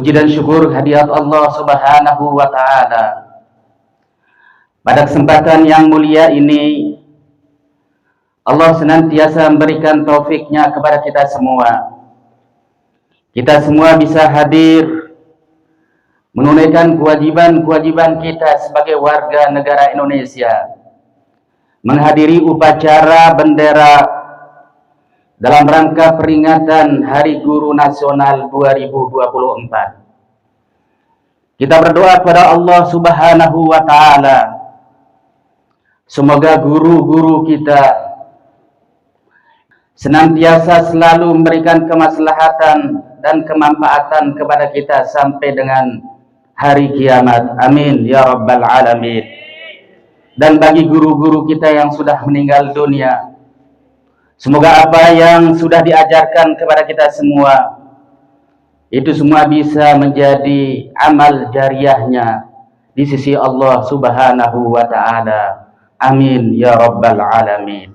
Puji dan syukur hadirat Allah Subhanahu wa Ta'ala. Pada kesempatan yang mulia ini, Allah senantiasa memberikan taufiknya kepada kita semua. Kita semua bisa hadir menunaikan kewajiban-kewajiban kita sebagai warga negara Indonesia, menghadiri upacara bendera dalam rangka peringatan Hari Guru Nasional 2024. Kita berdoa kepada Allah Subhanahu wa Ta'ala, semoga guru-guru kita senantiasa selalu memberikan kemaslahatan dan kemanfaatan kepada kita sampai dengan hari kiamat. Amin ya rabbal alamin. Dan bagi guru-guru kita yang sudah meninggal dunia, semoga apa yang sudah diajarkan kepada kita semua itu semua bisa menjadi amal jariahnya di sisi Allah Subhanahu wa Ta'ala. Amin ya rabbal alamin.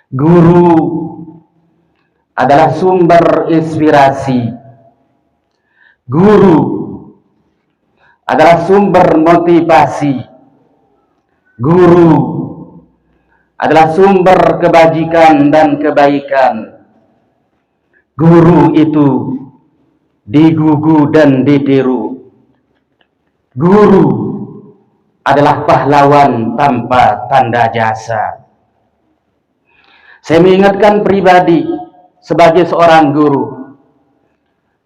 Guru adalah sumber inspirasi. Guru adalah sumber motivasi. Guru adalah sumber kebajikan dan kebaikan. Guru itu digugu dan ditiru. Guru adalah pahlawan tanpa tanda jasa. Saya mengingatkan pribadi sebagai seorang guru.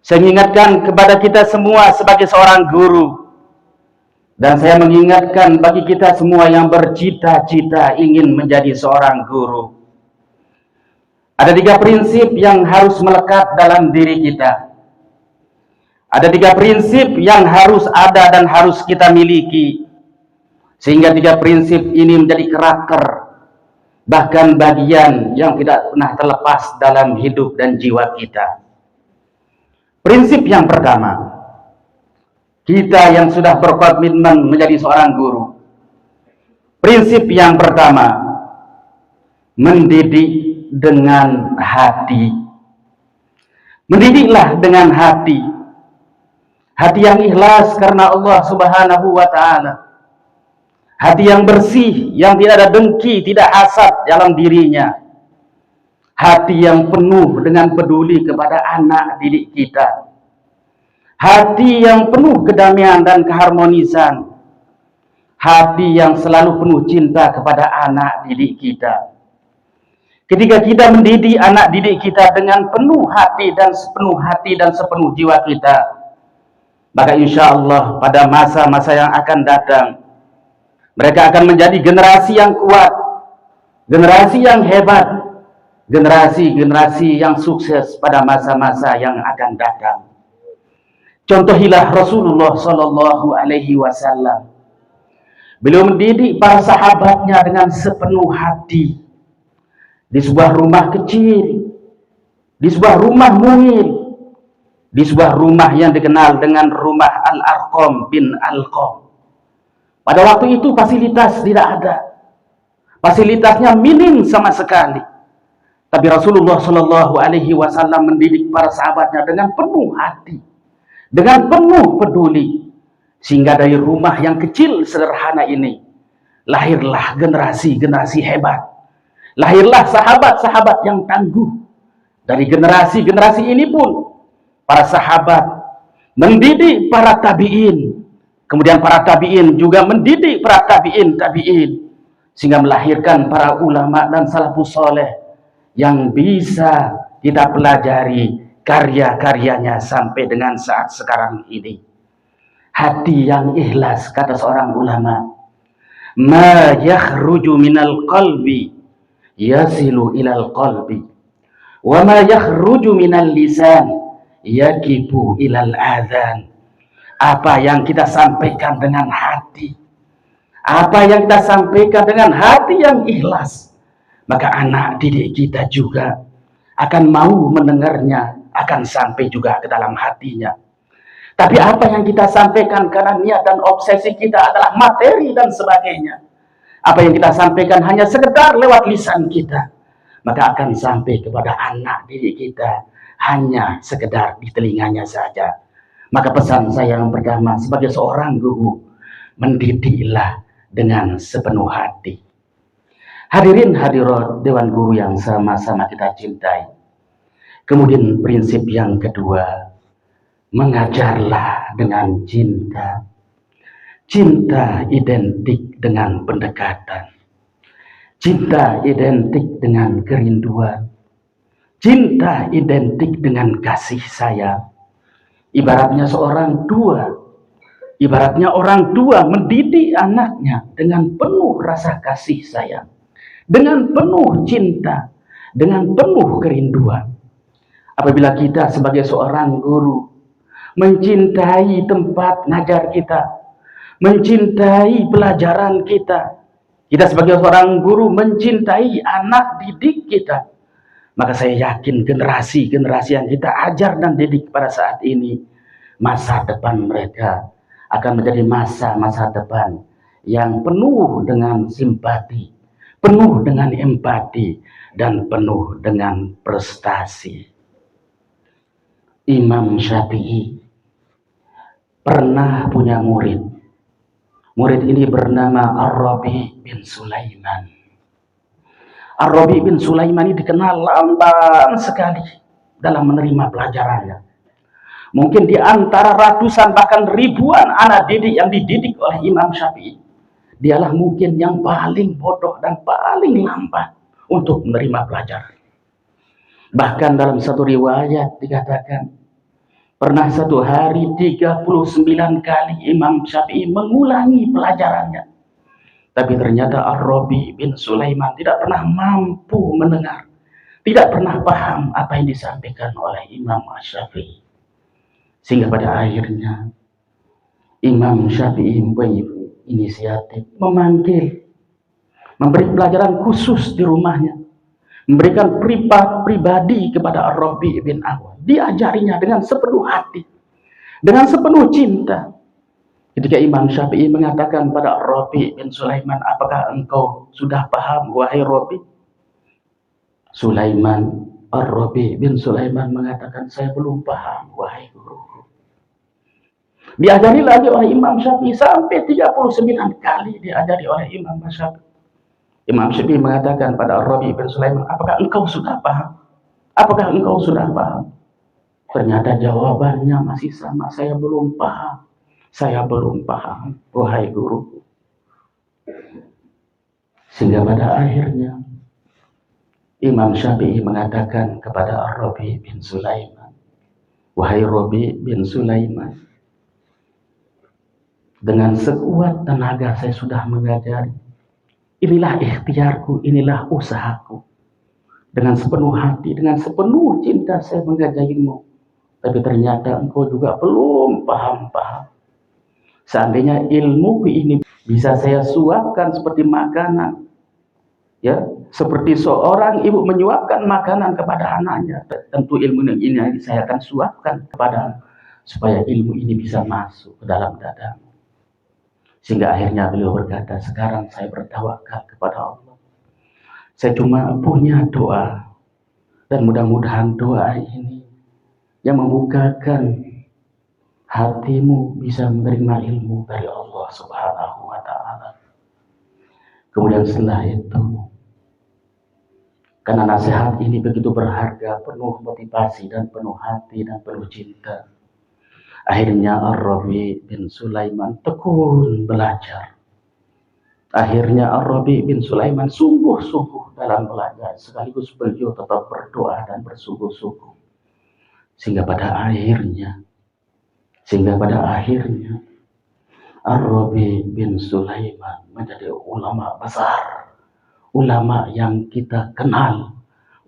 Saya mengingatkan kepada kita semua sebagai seorang guru. Dan saya mengingatkan bagi kita semua yang bercita-cita ingin menjadi seorang guru. Ada 3 prinsip yang harus melekat dalam diri kita. Ada 3 prinsip yang harus ada dan harus kita miliki. Sehingga 3 prinsip ini menjadi karakter, bahkan bagian yang tidak pernah terlepas dalam hidup dan jiwa kita. Prinsip yang pertama, kita yang sudah berkomitmen menjadi seorang guru. Prinsip yang pertama, mendidik dengan hati. Mendidiklah dengan hati. Hati yang ikhlas karena Allah Subhanahu wa Ta'ala. Hati yang bersih, yang tidak ada dengki, tidak hasad dalam dirinya. Hati yang penuh dengan peduli kepada anak didik kita. Hati yang penuh kedamaian dan keharmonisan. Hati yang selalu penuh cinta kepada anak didik kita. Ketika kita mendidik anak didik kita dengan penuh hati dan sepenuh jiwa kita, maka insya Allah pada masa-masa yang akan datang, mereka akan menjadi generasi yang kuat, generasi yang hebat, generasi yang sukses pada masa-masa yang akan datang. Contohilah Rasulullah Sallallahu Alaihi Wasallam. Beliau mendidik para sahabatnya dengan sepenuh hati. Di sebuah rumah kecil, di sebuah rumah mungil, di sebuah rumah yang dikenal dengan rumah Al-Arqam bin Al-Qam. Pada waktu itu fasilitas tidak ada. Fasilitasnya minim sama sekali. Tapi Rasulullah Sallallahu Alaihi Wasallam mendidik para sahabatnya dengan penuh hati, dengan penuh peduli, sehingga dari rumah yang kecil sederhana ini lahirlah generasi-generasi hebat, lahirlah sahabat-sahabat yang tangguh. Dari generasi-generasi ini pun para sahabat mendidik para tabi'in, kemudian para tabi'in juga mendidik para tabi'in, sehingga melahirkan para ulama dan salafus soleh yang bisa kita pelajari karya-karyanya sampai dengan saat sekarang ini. Hati yang ikhlas, kata seorang ulama, ma yakhruju minal qalbi yasilu ilal qalbi, wa ma yakhruju minal lisan yakibu ilal adhan. Apa yang kita sampaikan dengan hati, apa yang kita sampaikan dengan hati yang ikhlas, maka anak didik kita juga akan mau mendengarnya, akan sampai juga ke dalam hatinya. Tapi apa yang kita sampaikan karena niat dan obsesi kita adalah materi dan sebagainya, apa yang kita sampaikan hanya sekedar lewat lisan kita, maka akan sampai kepada anak didik kita hanya sekedar di telinganya saja. Maka pesan saya yang pertama sebagai seorang guru, mendidiklah dengan sepenuh hati. Hadirin hadirat Dewan Guru yang sama-sama kita cintai. Kemudian prinsip yang kedua, mengajarlah dengan cinta. Cinta identik dengan pendekatan. Cinta identik dengan kerinduan. Cinta identik dengan kasih sayang. Ibaratnya orang tua mendidik anaknya dengan penuh rasa kasih sayang, dengan penuh cinta, dengan penuh kerinduan. Apabila kita sebagai seorang guru mencintai tempat ngajar kita, mencintai pelajaran kita, kita sebagai seorang guru mencintai anak didik kita, maka saya yakin generasi-generasi yang kita ajar dan didik pada saat ini, masa depan mereka akan menjadi masa-masa depan yang penuh dengan simpati, penuh dengan empati, dan penuh dengan prestasi. Imam Syafi'i pernah punya murid. Murid ini bernama Ar-Rabi bin Sulaiman. Ar-Rabi bin Sulaiman ini dikenal lamban sekali dalam menerima pelajarannya. Mungkin di antara ratusan bahkan ribuan anak didik yang dididik oleh Imam Syafi'i, dialah mungkin yang paling bodoh dan paling lambat untuk menerima pelajaran. Bahkan dalam satu riwayat dikatakan, pernah satu hari 39 kali Imam Syafi'i mengulangi pelajarannya. Tapi ternyata Ar-Rabi bin Sulaiman tidak pernah mampu mendengar, tidak pernah paham apa yang disampaikan oleh Imam Syafi'i. Sehingga pada akhirnya Imam Syafi'i inisiatif memanggil, memberi pelajaran khusus di rumahnya, memberikan pribadi kepada Ar-Rabi bin Awf. Diajarinya dengan sepenuh hati, dengan sepenuh cinta. Ketika Imam Syafi'i mengatakan pada Ar-Rabi bin Sulaiman, apakah engkau sudah paham wahai Rabi? Ar-Rabi bin Sulaiman mengatakan, saya belum paham wahai guruku. Diajari lagi oleh Imam Syafi'i sampai 39 kali diajari oleh Imam Syafi'i. Imam Syafi'i mengatakan pada Ar-Rabi bin Sulaiman, apakah engkau sudah paham? Apakah engkau sudah paham? Ternyata jawabannya masih sama, saya belum paham. Saya belum paham, wahai guru. Sehingga pada akhirnya Imam Syafi'i mengatakan kepada Ar-Rabi bin Sulaiman, wahai Rabi bin Sulaiman, dengan sekuat tenaga saya sudah mengajari. Inilah ikhtiarku, inilah usahaku. Dengan sepenuh hati, dengan sepenuh cinta saya mengajarimu. Tapi ternyata engkau juga belum paham-paham. Seandainya ilmu ini bisa saya suapkan seperti makanan, ya, seperti seorang ibu menyuapkan makanan kepada anaknya, tentu ilmu ini saya akan suapkan kepada, supaya ilmu ini bisa masuk ke dalam dadamu. Sehingga akhirnya beliau berkata, sekarang saya bertawakal kepada Allah. Saya cuma punya doa, dan mudah-mudahan doa ini yang membukakan hatimu bisa menerima ilmu dari Allah Subhanahu wa Ta'ala. Kemudian setelah itu, karena nasihat ini begitu berharga, penuh motivasi dan penuh hati dan penuh cinta, akhirnya Ar-Rabi bin Sulaiman tekun belajar. Akhirnya Ar-Rabi bin Sulaiman sungguh-sungguh dalam belajar, sekaligus beliau tetap berdoa dan bersungguh-sungguh. Sehingga pada akhirnya Ar-Rabi bin Sulaiman menjadi ulama besar, ulama yang kita kenal,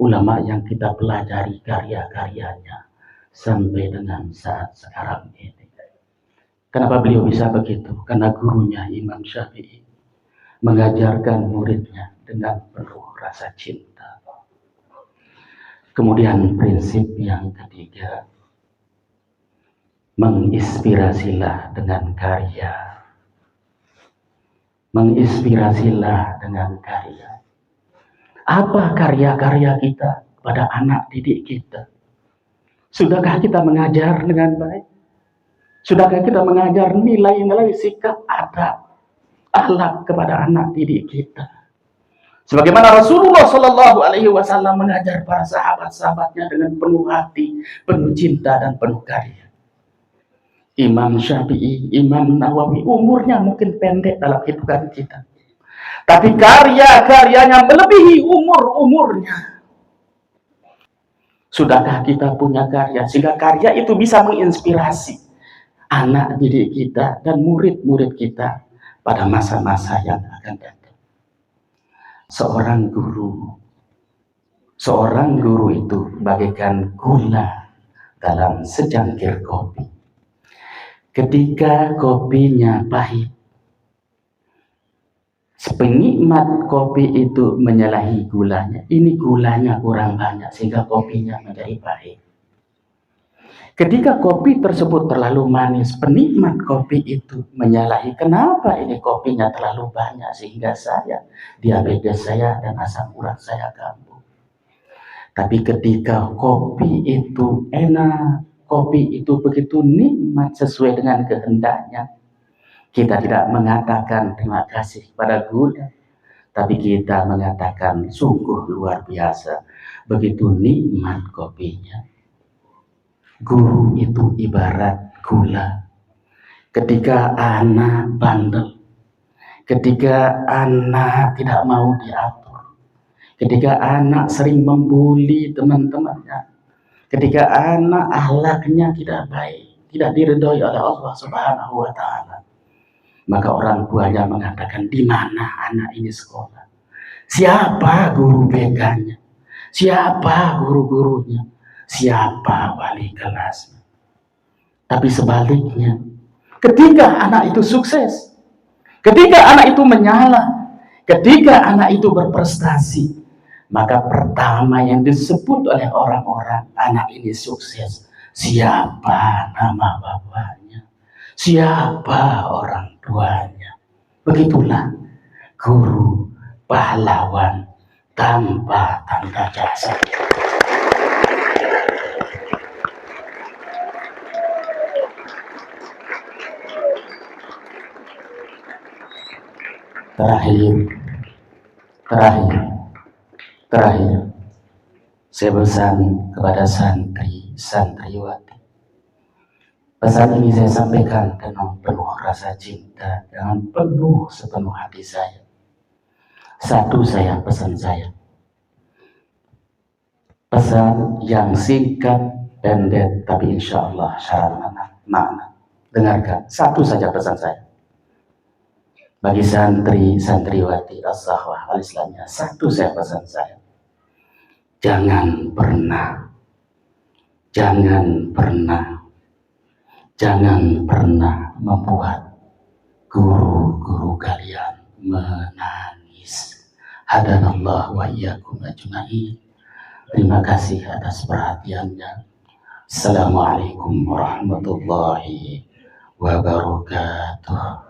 ulama yang kita pelajari karya-karyanya sampai dengan saat sekarang ini. Kenapa beliau bisa begitu? Karena gurunya Imam Syafi'i mengajarkan muridnya dengan penuh rasa cinta. Kemudian prinsip yang ketiga, menginspirasilah dengan karya. Menginspirasilah dengan karya. Apa karya-karya kita pada anak didik kita? Sudahkah kita mengajar dengan baik? Sudahkah kita mengajar nilai-nilai sikap adab akhlak kepada anak didik kita? Sebagaimana Rasulullah Shallallahu Alaihi Wasallam mengajar para sahabat-sahabatnya dengan penuh hati, penuh cinta dan penuh karya. Imam Syafi'i, Imam Nawawi, umurnya mungkin pendek dalam hidupan kita, tapi karya-karyanya melebihi umur-umurnya. Sudahkah kita punya karya sehingga karya itu bisa menginspirasi anak didik kita dan murid-murid kita pada masa-masa yang akan datang? Seorang guru itu bagaikan gula dalam secangkir kopi. Ketika kopinya pahit, sepenikmat kopi itu menyalahi gulanya. Ini gulanya kurang banyak sehingga kopinya menjadi pahit. Ketika kopi tersebut terlalu manis, penikmat kopi itu menyalahi, kenapa ini kopinya terlalu banyak sehingga diabetes saya dan asam urat saya kambuh. Tapi ketika kopi itu enak, kopi itu begitu nikmat sesuai dengan kehendaknya, kita tidak mengatakan terima kasih pada gula, tapi kita mengatakan sungguh luar biasa, begitu nikmat kopinya. Guru itu ibarat gula. Ketika anak bandel, ketika anak tidak mau diatur, ketika anak sering membuli teman-temannya, ketika anak akhlaknya tidak baik, tidak diridhoi oleh Allah Subhanahu wa Ta'ala, maka orang tuanya mengatakan, di mana anak ini sekolah? Siapa guru BK-nya? Siapa guru-gurunya? Siapa wali kelasnya? Tapi sebaliknya, ketika anak itu sukses, ketika anak itu menyala, ketika anak itu berprestasi, maka pertama yang disebut oleh orang-orang, anak ini sukses. Siapa nama bapaknya? Siapa orang tuanya? Begitulah guru pahlawan tanpa tanda jasa. Terakhir, saya pesan kepada santriwati. Pesan ini saya sampaikan dengan penuh rasa cinta, dengan penuh sepenuh hati saya. Pesan saya. Pesan yang singkat, pendek, tapi insya Allah syarat makna. Dengarkan, satu saja pesan saya. Bagi santriwati as-sahwah al-islamiyah, satu saya pesan saya. Jangan pernah membuat guru-guru kalian menangis. Hadanallah wa iyyakum ajma'in. Terima kasih atas perhatiannya. Assalamualaikum warahmatullahi wabarakatuh.